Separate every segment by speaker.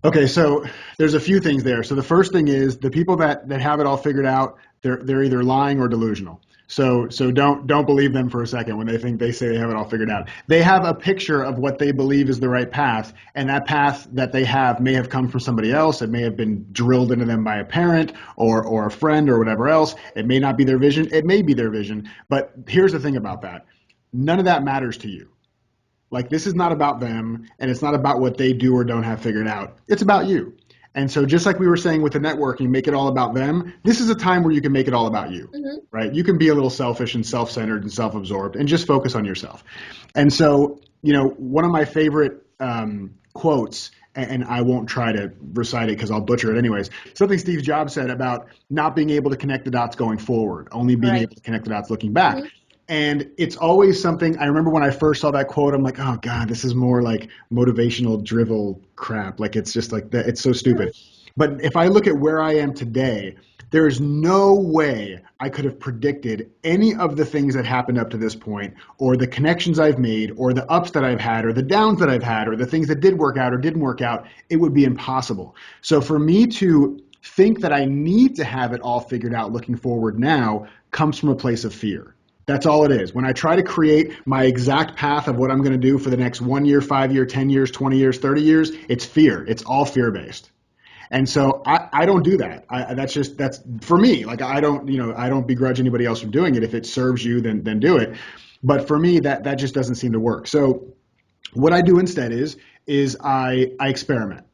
Speaker 1: Okay, so there's a few things there. So the first thing is the people that have it all figured out, they're either lying or delusional. So don't believe them for a second when they say they have it all figured out. They have a picture of what they believe is the right path, and that path that they have may have come from somebody else. It may have been drilled into them by a parent or a friend or whatever else. It may not be their vision. It may be their vision. But here's the thing about that. None of that matters to you. Like, this is not about them, and it's not about what they do or don't have figured out. It's about you. And so just like we were saying with the networking, make it all about them. This is a time where you can make it all about you, right? You can be a little selfish and self-centered and self-absorbed and just focus on yourself. And so, one of my favorite quotes, and I won't try to recite it because I'll butcher it anyways, something Steve Jobs said about not being able to connect the dots going forward, only being able to connect the dots looking back. And it's always something, I remember when I first saw that quote, I'm like, oh God, this is more like motivational drivel crap. Like, it's just like that. It's so stupid. But if I look at where I am today, there is no way I could have predicted any of the things that happened up to this point, or the connections I've made, or the ups that I've had, or the downs that I've had, or the things that did work out or didn't work out. It would be impossible. So for me to think that I need to have it all figured out looking forward now comes from a place of fear. That's all it is. When I try to create my exact path of what I'm going to do for the next 1 year, 5 year, 10 years, 20 years, 30 years, it's fear. It's all fear-based. And so I don't do that. That's for me. Like, I don't begrudge anybody else from doing it. If it serves you, then do it. But for me, that just doesn't seem to work. So what I do instead is I experiment.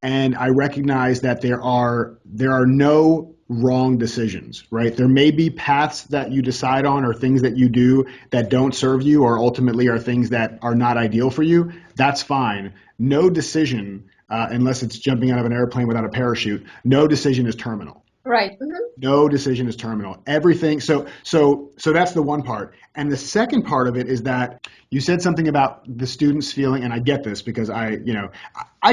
Speaker 1: And I recognize that there are no wrong decisions, right? There may be paths that you decide on or things that you do that don't serve you or ultimately are things that are not ideal for you. That's fine. No decision, unless it's jumping out of an airplane without a parachute, no decision is terminal.
Speaker 2: Right.
Speaker 1: No decision is terminal. Everything. So that's the one part. And the second part of it is that you said something about the students feeling, and I get this because I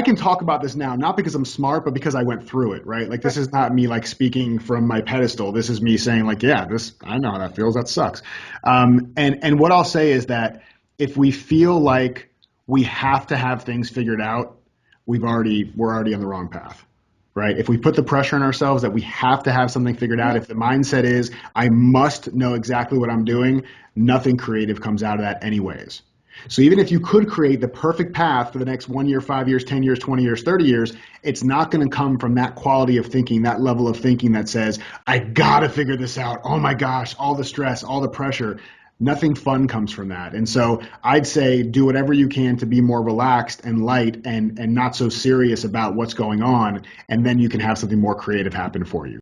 Speaker 1: can talk about this now, not because I'm smart, but because I went through it, right? Like, this is not me like speaking from my pedestal. This is me saying like, yeah, I know how that feels. That sucks. And what I'll say is that if we feel like we have to have things figured out, we're already on the wrong path. Right? If we put the pressure on ourselves that we have to have something figured out, if the mindset is, I must know exactly what I'm doing, nothing creative comes out of that anyways. So even if you could create the perfect path for the next 1 year, 5 years, 10 years, 20 years, 30 years, it's not going to come from that quality of thinking, that level of thinking that says, I got to figure this out. Oh my gosh, all the stress, all the pressure. Nothing fun comes from that. And so I'd say do whatever you can to be more relaxed and light and not so serious about what's going on. And then you can have something more creative happen for you.